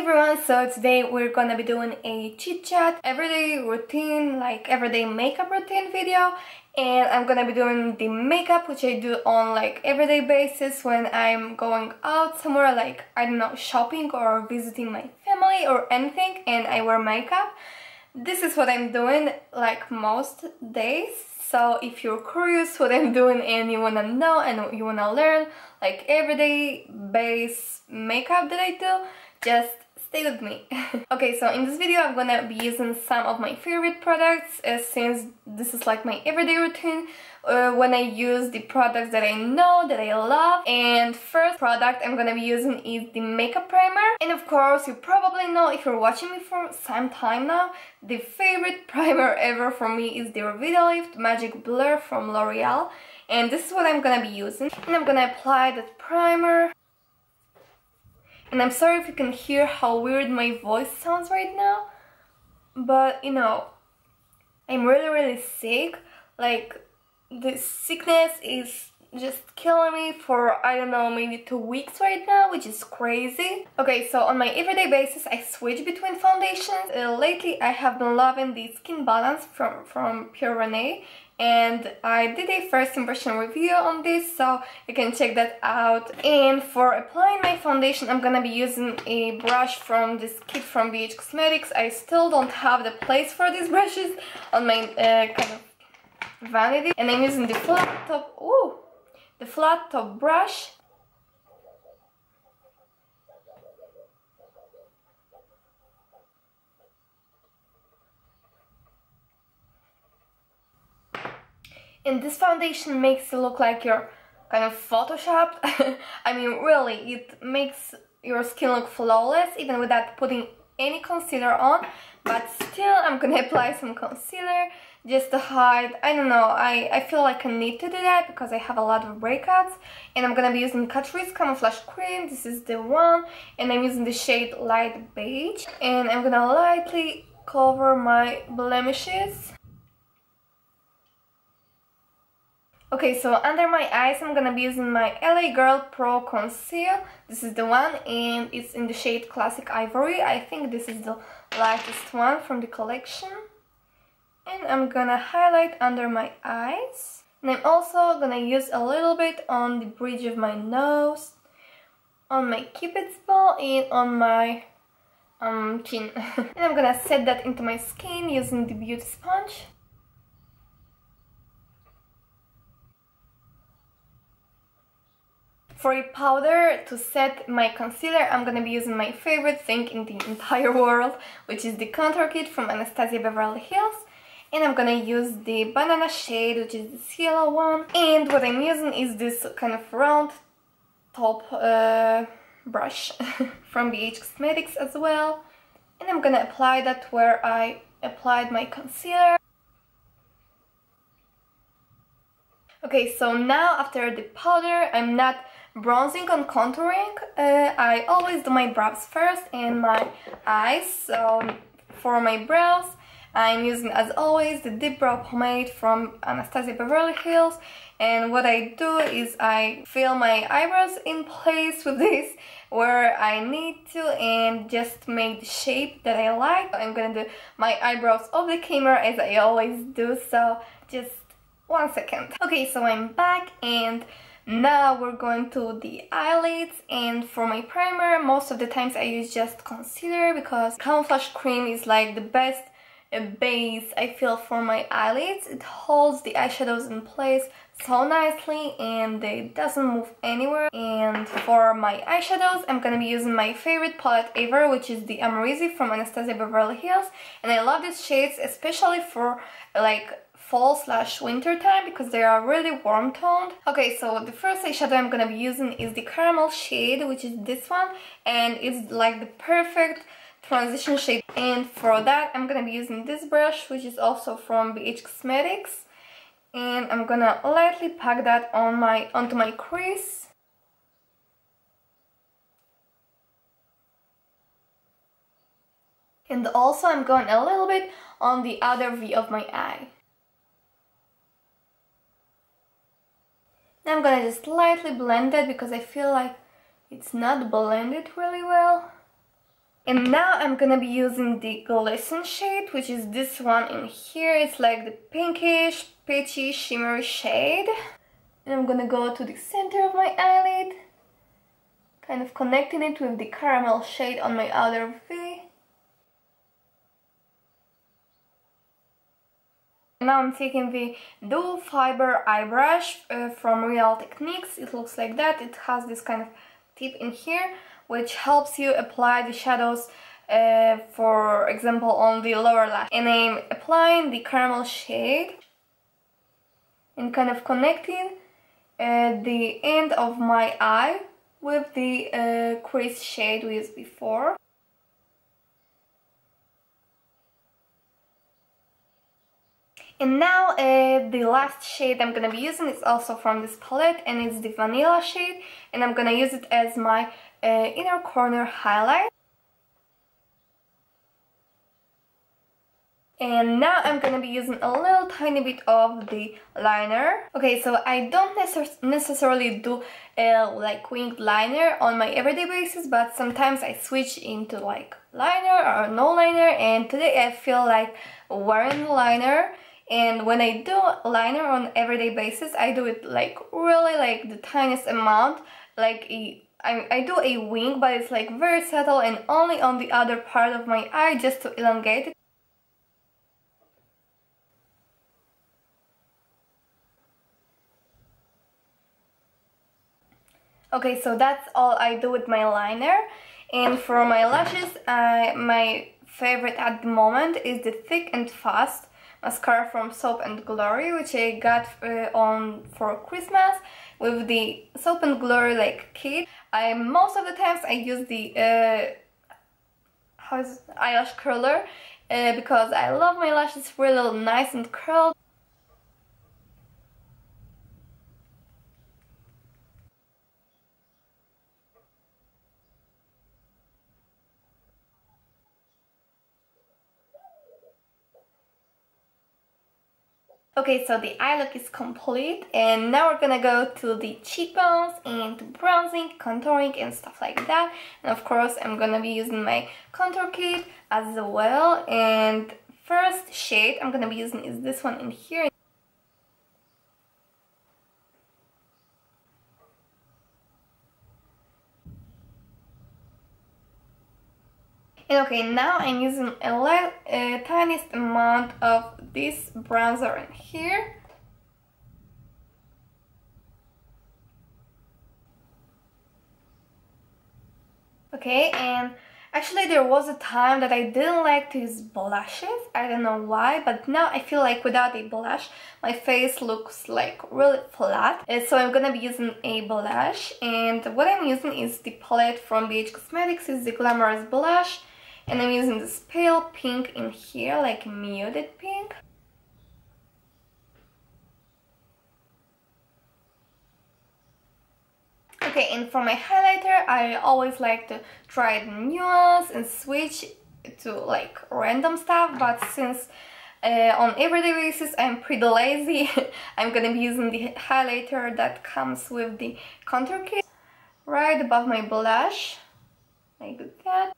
everyone, so today we're gonna be doing a chit chat everyday routine, like everyday makeup routine video, and I'm gonna be doing the makeup which I do on like everyday basis when I'm going out somewhere, like I don't know, shopping or visiting my family or anything, and I wear makeup. This is what I'm doing like most days. So if you're curious what I'm doing and you wanna know and you wanna learn like everyday base makeup that I do, just stay with me. Okay, so in this video I'm gonna be using some of my favorite products since this is like my everyday routine when I use the products that I know, that I love. And first product I'm gonna be using is the makeup primer. And of course, you probably know, if you're watching me for some time now, the favorite primer ever for me is the Revitalift Magic Blur from L'Oreal. And this is what I'm gonna be using. And I'm gonna apply that primer. And I'm sorry if you can hear how weird my voice sounds right now, but you know, I'm really sick. Like, the sickness is just killing me for, I don't know, maybe 2 weeks right now, which is crazy. Okay, so on my everyday basis I switch between foundations. Lately I have been loving the Skin Balance from Pure René, and I did a first impression review on this, so you can check that out. And for applying my foundation I'm gonna be using a brush from this kit from BH Cosmetics. I still don't have the place for these brushes on my kind of vanity, and I'm using the flat top brush. And this foundation makes it look like you're kind of photoshopped. I mean, really, it makes your skin look flawless even without putting any concealer on. But still, I'm gonna apply some concealer just to hide, I don't know, I feel like I need to do that because I have a lot of breakouts. And I'm gonna be using Catrice Camouflage Cream. This is the one, and I'm using the shade Light Beige. And I'm gonna lightly cover my blemishes. Okay, so under my eyes I'm gonna be using my LA Girl Pro Conceal. This is the one, and it's in the shade Classic Ivory. I think this is the lightest one from the collection. And I'm gonna highlight under my eyes. And I'm also gonna use a little bit on the bridge of my nose, on my cupid's bow, and on my chin. And I'm gonna set that into my skin using the beauty sponge. For a powder to set my concealer, I'm gonna be using my favorite thing in the entire world, which is the contour kit from Anastasia Beverly Hills. And I'm gonna use the banana shade, which is this yellow one. And what I'm using is this kind of round top brush from BH Cosmetics as well. And I'm gonna apply that where I applied my concealer. Okay, so now after the powder, I'm not bronzing on contouring. I always do my brows first and my eyes. So for my brows, I'm using, as always, the Deep Brow Pomade from Anastasia Beverly Hills. And what I do is I fill my eyebrows in place with this where I need to, and just make the shape that I like. I'm gonna do my eyebrows off the camera as I always do, so just 1 second. Okay, so I'm back, and now we're going to the eyelids. And for my primer, most of the times I use just concealer because Camouflage Cream is like the best base I feel for my eyelids. It holds the eyeshadows in place so nicely and it doesn't move anywhere. And for my eyeshadows, I'm gonna be using my favorite palette ever, which is the Amrezy from Anastasia Beverly Hills. And I love these shades especially for like fall/winter time because they are really warm toned. Okay, so the first eyeshadow I'm gonna be using is the Caramel shade, which is this one, and it's like the perfect transition shade. And for that I'm gonna be using this brush, which is also from BH Cosmetics, and I'm gonna lightly pack that on onto my crease. And also I'm going a little bit on the outer V of my eye. Now I'm gonna just lightly blend it because I feel like it's not blended really well. And now I'm gonna be using the Glisten shade, which is this one in here. It's like the pinkish, peachy, shimmery shade. And I'm gonna go to the center of my eyelid, kind of connecting it with the caramel shade on my outer V. Now I'm taking the dual fiber eye brush from Real Techniques. It looks like that. It has this kind of tip in here, which helps you apply the shadows, for example, on the lower lash. And I'm applying the caramel shade and kind of connecting the end of my eye with the crease shade we used before. And now the last shade I'm gonna be using is also from this palette, and it's the vanilla shade, and I'm gonna use it as my inner corner highlight. And now I'm gonna be using a little tiny bit of the liner. Okay, so I don't necessarily do like winged liner on my everyday basis, but sometimes I switch into like liner or no liner, and today I feel like wearing liner. And when I do liner on everyday basis, I do it like really like the tiniest amount, like I do a wing, but it's like very subtle and only on the other part of my eye, just to elongate it. Okay, so that's all I do with my liner. And for my lashes, my favorite at the moment is the Thick and Fast mascara from Soap and Glory, which I got on for Christmas with the Soap and Glory like kit. Most of the times I use the eyelash curler because I love my lashes really nice and curled. Okay, so the eye look is complete, and now we're gonna go to the cheekbones and to bronzing, contouring and stuff like that. And of course I'm gonna be using my contour kit as well, and first shade I'm gonna be using is this one in here. And okay, now I'm using a tiniest amount of this bronzer in here. Okay, and actually there was a time that I didn't like to use blushes. I don't know why, but now I feel like without a blush my face looks like really flat. So I'm gonna be using a blush, and what I'm using is the palette from BH Cosmetics. It's the Glamorous Blush. And I'm using this pale pink in here, like muted pink. Okay, and for my highlighter, I always like to try the nuance and switch to like random stuff, but since on everyday basis I'm pretty lazy, I'm gonna be using the highlighter that comes with the contour kit right above my blush, like that.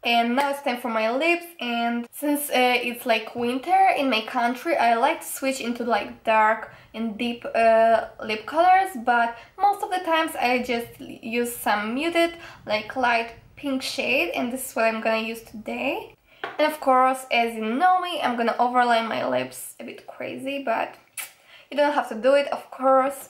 And now it's time for my lips, and since it's like winter in my country, I like to switch into like dark and deep lip colors, but most of the times I just use some muted like light pink shade, and this is what I'm gonna use today. And of course, as you know me, I'm gonna overline my lips a bit crazy, but you don't have to do it, of course.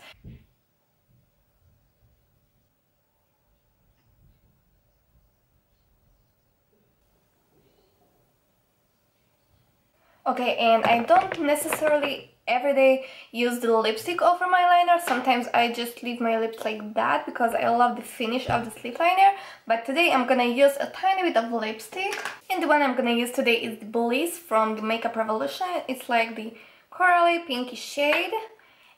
Okay, and I don't necessarily every day use the lipstick over my liner. Sometimes I just leave my lips like that because I love the finish of this lip liner. But today I'm gonna use a tiny bit of lipstick. And the one I'm gonna use today is the Bliss from the Makeup Revolution. It's like the corally pinky shade.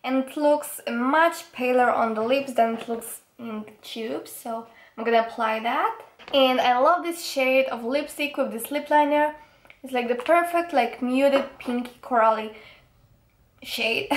And it looks much paler on the lips than it looks in the tube. So I'm gonna apply that. And I love this shade of lipstick with this lip liner. It's like the perfect, like muted pinky corally shade.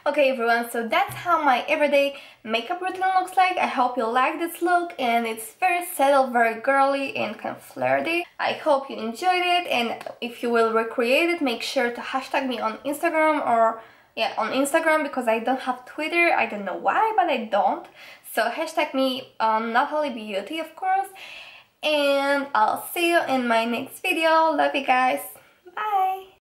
Okay everyone, so that's how my everyday makeup routine looks like. I hope you like this look, and it's very settled, very girly and kind of flirty. I hope you enjoyed it, and if you will recreate it, make sure to hashtag me on Instagram, or yeah, on Instagram, because I don't have Twitter. I don't know why, but I don't. So hashtag me on NATALIEBEAUTYY, of course. And I'll see you in my next video. Love you guys. Bye!